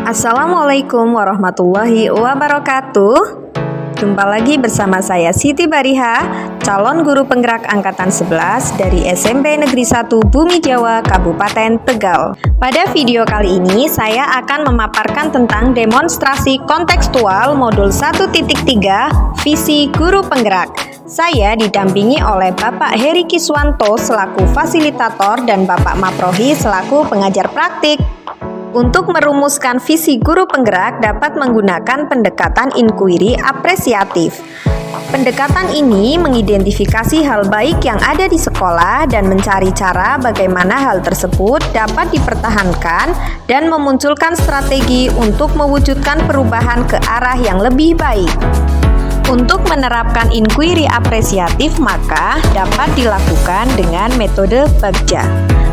Assalamualaikum warahmatullahi wabarakatuh. Jumpa lagi bersama saya Siti Bariha, calon guru penggerak angkatan 11 dari SMP Negeri 1 Bumi Jawa, Kabupaten Tegal. Pada video kali ini saya akan memaparkan tentang demonstrasi kontekstual modul 1.3 visi guru penggerak. Saya didampingi oleh Bapak Heri Kiswanto selaku fasilitator dan Bapak Maprohi selaku pengajar praktik. Untuk merumuskan visi guru penggerak dapat menggunakan pendekatan inquiry apresiatif. Pendekatan ini mengidentifikasi hal baik yang ada di sekolah dan mencari cara bagaimana hal tersebut dapat dipertahankan dan memunculkan strategi untuk mewujudkan perubahan ke arah yang lebih baik. Untuk menerapkan inquiry apresiatif maka dapat dilakukan dengan metode Bagja.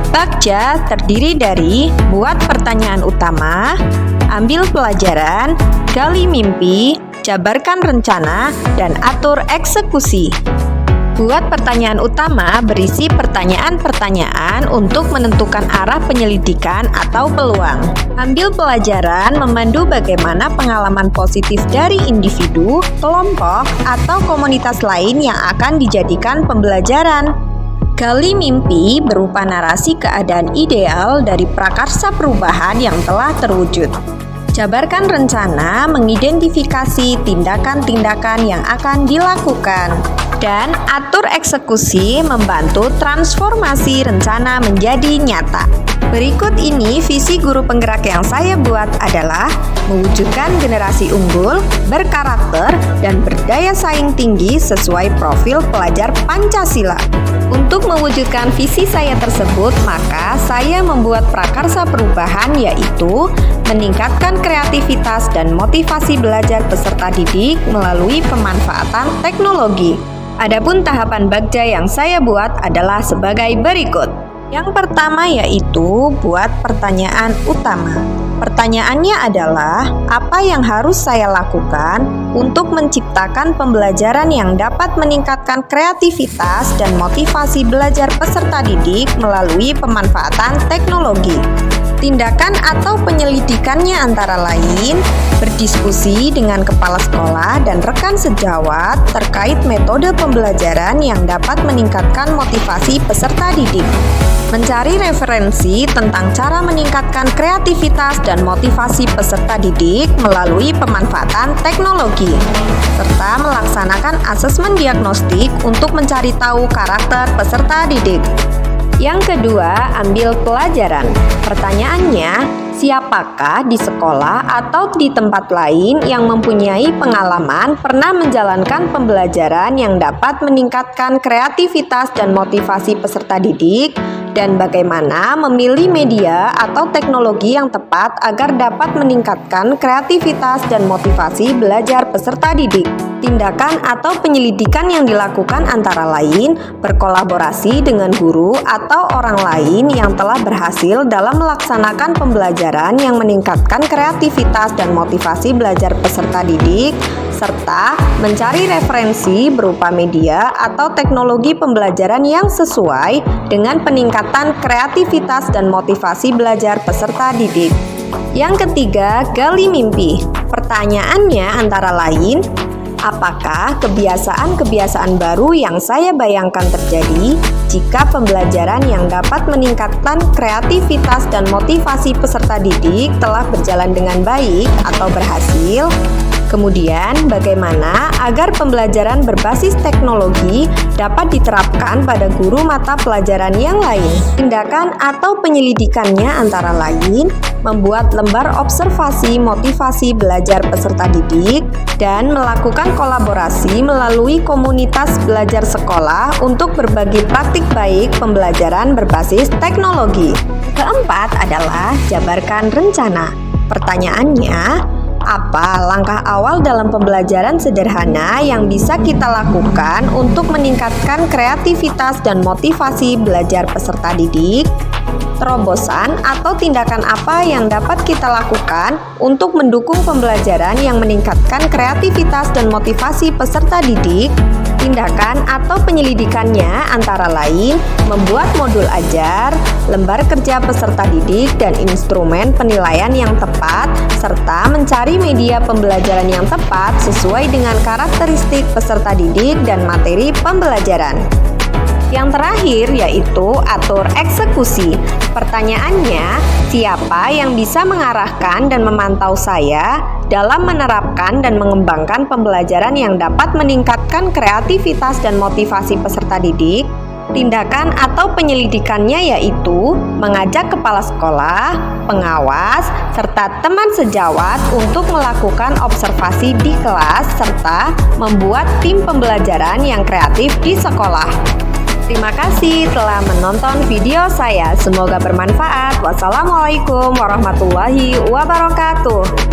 Bagja terdiri dari buat pertanyaan utama, ambil pelajaran, gali mimpi, jabarkan rencana, dan atur eksekusi. Buat pertanyaan utama berisi pertanyaan-pertanyaan untuk menentukan arah penyelidikan atau peluang. Ambil pelajaran memandu bagaimana pengalaman positif dari individu, kelompok, atau komunitas lain yang akan dijadikan pembelajaran. Gali mimpi berupa narasi keadaan ideal dari prakarsa perubahan yang telah terwujud. Jabarkan rencana mengidentifikasi tindakan-tindakan yang akan dilakukan. Dan atur eksekusi membantu transformasi rencana menjadi nyata. Berikut ini visi guru penggerak yang saya buat adalah mewujudkan generasi unggul, berkarakter, dan berdaya saing tinggi sesuai profil pelajar Pancasila. Untuk mewujudkan visi saya tersebut, maka saya membuat prakarsa perubahan yaitu meningkatkan kreativitas dan motivasi belajar peserta didik melalui pemanfaatan teknologi. Adapun tahapan Bagja yang saya buat adalah sebagai berikut. Yang pertama yaitu buat pertanyaan utama. Pertanyaannya adalah, apa yang harus saya lakukan untuk menciptakan pembelajaran yang dapat meningkatkan kreativitas dan motivasi belajar peserta didik melalui pemanfaatan teknologi? Tindakan atau penyelidikannya antara lain berdiskusi dengan kepala sekolah dan rekan sejawat terkait metode pembelajaran yang dapat meningkatkan motivasi peserta didik. Mencari referensi tentang cara meningkatkan kreativitas dan motivasi peserta didik melalui pemanfaatan teknologi, serta melaksanakan asesmen diagnostik untuk mencari tahu karakter peserta didik. Yang kedua, ambil pelajaran. Pertanyaannya, siapakah di sekolah atau di tempat lain yang mempunyai pengalaman pernah menjalankan pembelajaran yang dapat meningkatkan kreativitas dan motivasi peserta didik? Dan bagaimana memilih media atau teknologi yang tepat agar dapat meningkatkan kreativitas dan motivasi belajar peserta didik. Tindakan atau penyelidikan yang dilakukan antara lain berkolaborasi dengan guru atau orang lain yang telah berhasil dalam melaksanakan pembelajaran yang meningkatkan kreativitas dan motivasi belajar peserta didik, serta mencari referensi berupa media atau teknologi pembelajaran yang sesuai dengan peningkatan kreativitas dan motivasi belajar peserta didik. Yang ketiga, gali mimpi. Pertanyaannya antara lain, apakah kebiasaan-kebiasaan baru yang saya bayangkan terjadi jika pembelajaran yang dapat meningkatkan kreativitas dan motivasi peserta didik telah berjalan dengan baik atau berhasil? Kemudian, bagaimana agar pembelajaran berbasis teknologi dapat diterapkan pada guru mata pelajaran yang lain? Tindakan atau penyelidikannya antara lain membuat lembar observasi motivasi belajar peserta didik dan melakukan kolaborasi melalui komunitas belajar sekolah untuk berbagi praktik baik pembelajaran berbasis teknologi. Keempat adalah jabarkan rencana. Pertanyaannya, apa langkah awal dalam pembelajaran sederhana yang bisa kita lakukan untuk meningkatkan kreativitas dan motivasi belajar peserta didik? Terobosan atau tindakan apa yang dapat kita lakukan untuk mendukung pembelajaran yang meningkatkan kreativitas dan motivasi peserta didik? Tindakan atau penyelidikannya antara lain membuat modul ajar, lembar kerja peserta didik, dan instrumen penilaian yang tepat serta mencari media pembelajaran yang tepat sesuai dengan karakteristik peserta didik dan materi pembelajaran. Yang terakhir yaitu atur eksekusi. Pertanyaannya, siapa yang bisa mengarahkan dan memantau saya dalam menerapkan dan mengembangkan pembelajaran yang dapat meningkatkan kreativitas dan motivasi peserta didik? Tindakan atau penyelidikannya yaitu mengajak kepala sekolah, pengawas, serta teman sejawat untuk melakukan observasi di kelas serta membuat tim pembelajaran yang kreatif di sekolah. Terima kasih telah menonton video saya. Semoga bermanfaat. Wassalamualaikum warahmatullahi wabarakatuh.